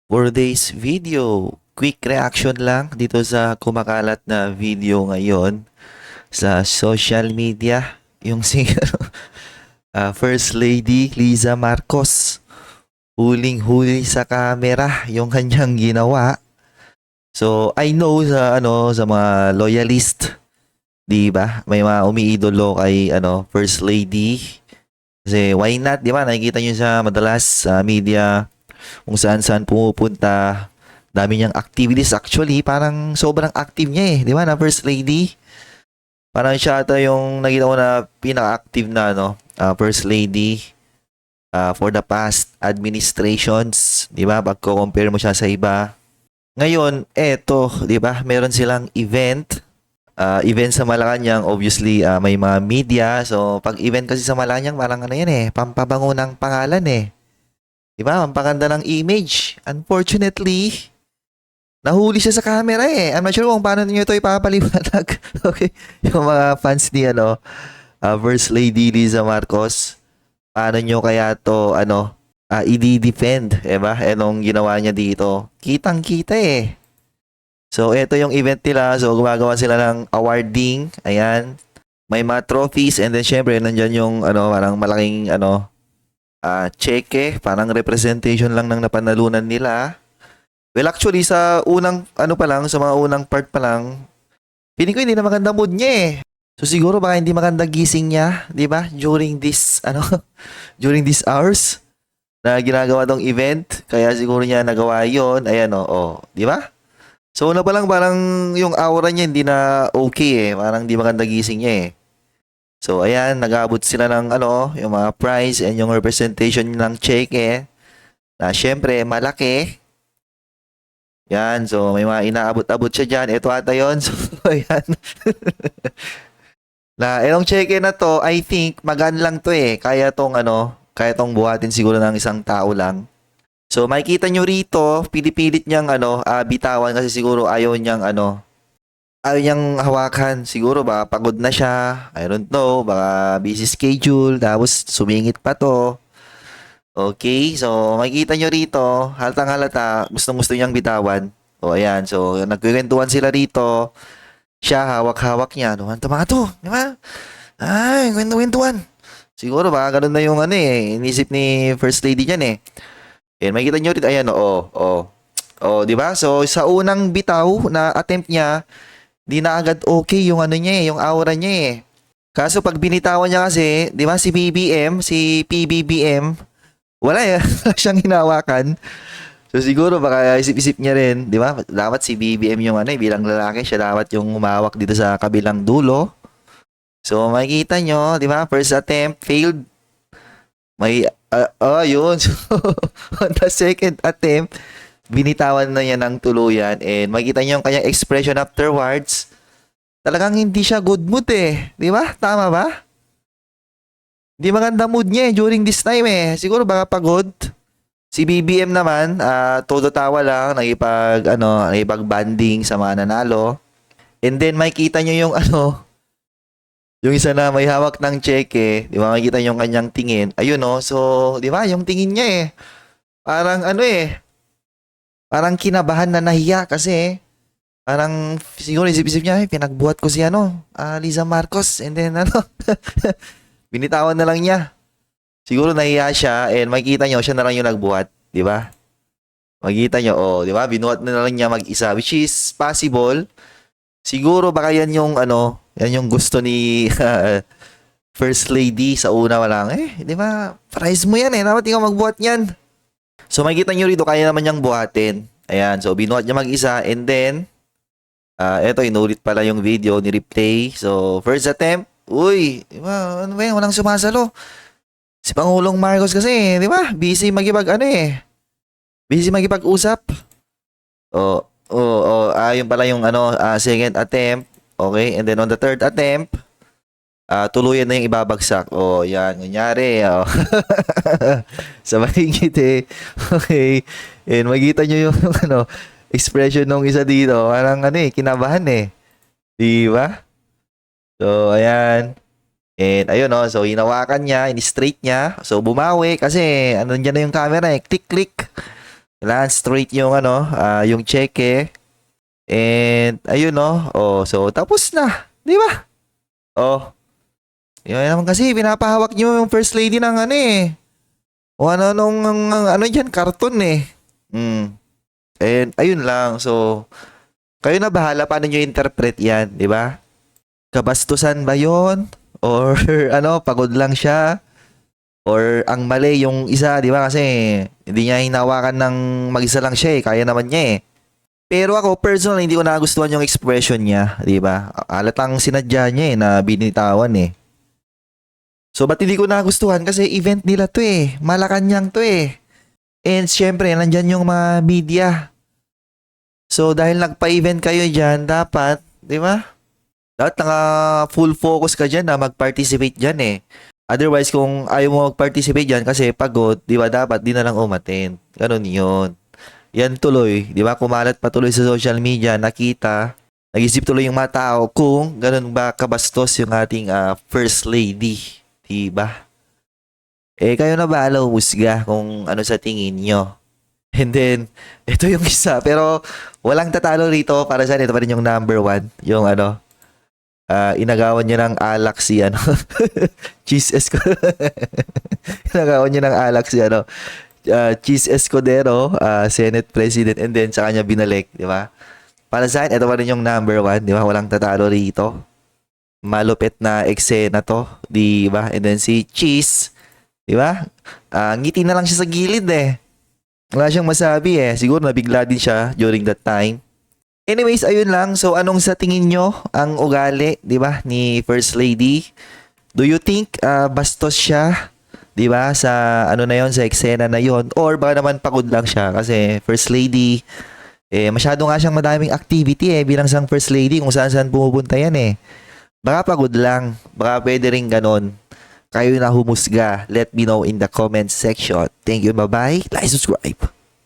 For this video, quick reaction lang dito sa kumakalat na video ngayon sa social media. Yung si First Lady Liza Marcos. Huling-huli sa camera yung kanyang ginawa. So, I know sa mga loyalist, 'di ba? May mga umiidolo kay First Lady. Kasi why not, 'di ba? Nakikita niyo sa madalas sa media kung saan-saan pumupunta. Dami niyang activities actually. Parang sobrang active niya eh. Di ba na First Lady? Parang siya ata yung nakita ko na pinaka-active na First Lady for the past administrations. Di ba? Pag compare mo siya sa iba. Ngayon, eto, di ba? Meron silang event. Event sa Malacanang, obviously, may mga media. So, pag event kasi sa Malacanang, parang ano yan eh, pampabango ng pangalan eh. Di ba? Pampaganda ng image. Unfortunately, nahuli siya sa camera eh. I'm not sure kung paano niyo ito ipapaliwanag. Okay. Yung mga fans ni First Lady Liza Marcos. Paano niyo kaya to i-defend, diba? Anong ginawa niya dito? Kitang-kita eh. So, ito yung event nila. So, gumagawa sila ng awarding. Ayan. May mga trophies and then syempre nandiyan yung parang malaking cheque, parang representation lang ng napanalunan nila. Well, actually, sa unang, sa mga unang part pa lang, feeling ko hindi na maganda mood niya eh. So, siguro baka hindi maganda gising niya, di ba? During this, during these hours na ginagawa tong event. Kaya siguro niya nagawa yon. Ayan, di ba? So, una pa lang, parang yung aura niya hindi na okay eh. Parang hindi maganda gising niya eh. So, ayan, nag-aabot sila ng, yung mga prize and yung representation ng check eh. Na, syempre, malaki. Yan, so may mga inaabot-abot siya dyan. Ito ata yun. So, ayan. Itong cheque na to, I think, magaan lang to eh. Kaya tong buhatin siguro ng isang tao lang. So, makikita nyo rito, pinipilit niyang bitawan kasi siguro ayaw niyang hawakan. Siguro ba pagod na siya. I don't know, baka busy schedule, tapos sumingit pa to. Okay, so makikita nyo rito, halatang halata, gustong-gusto niyang bitawan. O ayan, so nagkukwentuhan sila rito. Siya, hawak-hawak niya. Ano to mga to? Di ba? Ay, kwento-kwentuhan. Siguro baka ganun na yung inisip ni First Lady niyan eh. And makikita nyo rito, ayan, di ba? So, sa unang bitaw na attempt niya, di na agad okay yung niya eh, yung aura niya eh. Kaso pag binitawan niya kasi, di ba, si PBBM, wala eh, wala siyang hinawakan. So siguro baka isip-isip niya rin, di ba? Dapat si BBM yung bilang lalaki, siya dapat yung humawak dito sa kabilang dulo. So makikita nyo, di ba? First attempt, failed. May, yun. So, on the second attempt, binitawan na niya ng tuluyan and makikita nyo yung kanyang expression afterwards. Talagang hindi siya good mood eh. Di ba? Tama ba? Hindi maganda mood niya eh during this time eh. Siguro baka pagod. Si BBM naman, todo tawa lang, nakipag-banding sa mga nanalo. And then makikita nyo yung yung isa na may hawak ng cheque, di ba? Makikita nyo yung kanyang tingin. Ayun so, di ba, yung tingin niya eh. Parang parang kinabahan na nahiya kasi parang siguro isip-isip niya, pinagbuhat ko si Liza Marcos. And then binitawan na lang niya. Siguro nahiya siya and makikita nyo, siya na lang yung nagbuhat. Di ba? Makikita nyo, di ba? Binuhat na lang niya mag-isa, which is possible. Siguro baka yan yung yan yung gusto ni First Lady sa una walang, di ba? Prize mo yan eh, dapat ikaw magbuhat niyan. So makikita nyo rito, kaya naman niyang buhatin. Ayan, so binuhat niya mag-isa and then, eto, inulit pala yung video ni replay. So, first attempt, uy, di ba? Ano ba yan? Walang sumasalo. Si Pangulong Marcos kasi, di ba? Busy magipag-usap. Yun pala yung second attempt. Okay, and then on the third attempt, tuluyan na yung ibabagsak. Yan, kunyari. Sa mahigit eh. Okay. And makita nyo yung expression ng isa dito. Parang kinabahan eh. Di ba? So, ayan. And ayun so hinawakan niya, in-straight niya. So bumawi kasi dyan na yung camera eh, click-click. Kailangan straight yung ano, yung cheque. And ayun no. Oh, so tapos na, 'di ba? Oh, yun naman kasi pinapahawak niyo yung first lady ng ano eh. O ano nung ano diyan karton eh. Mm. And ayun lang. So kayo na bahala paano niyo interpret 'yan, 'di ba? Kabastusan ba 'yon? Or ano, pagod lang siya? Or ang mali yung isa, 'di ba? Kasi hindi niya hinawakan ng mag-isa lang siya eh. Kaya naman niya eh. Pero ako personally hindi ko nagustuhan yung expression niya, 'di ba? Halatang sinadya niya eh na binitawan eh. So ba't hindi ko nagustuhan? Kasi event nila 'to eh. Malacanang 'to eh. And syempre, nandyan yung mga media. So dahil nagpa-event kayo diyan, dapat, 'di ba? Dapat naka full focus ka diyan na mag-participate diyan eh. Otherwise, kung ayaw mo mag-participate diyan kasi pagod, 'di ba? Dapat di na lang umattend. Ganun 'yon. Yan tuloy, 'di ba? Kumalat pa tuloy sa social media, nakita, nag-isip tuloy yung mga tao kung ganun ba kabastos yung ating first lady, 'di ba? Eh kayo na bahala humusga kung ano sa tingin nyo. And then, ito yung isa, pero walang tatalo rito para sa ito pa rin yung number one, yung ano, inagawan niya ng alak si ano, Cheese Escudero. Inagawan niya ng alak si ano, Cheese Escudero, Senate President, and then sa kanya binalik, di ba? Para sa akin, ito pa rin yung number one, di ba? Walang tatalo rito. Malupit na eksena to, di ba? And then si Cheese, di ba? Ngiti na lang siya sa gilid eh. Wala siyang masabi eh. Siguro nabigla din siya during that time. Anyways, ayun lang. So, anong sa tingin nyo ang ugali, di ba, ni First Lady? Do you think bastos siya, di ba, sa ano na yon, sa eksena na yon? Or baka naman pagod lang siya kasi First Lady, masyado nga siyang madaming activity eh, bilang isang First Lady kung saan-saan pumupunta yan eh. Baka pagod lang. Baka pwede rin ganon. Kayo na humusga. Let me know in the comment section. Thank you. Bye-bye. Like, subscribe.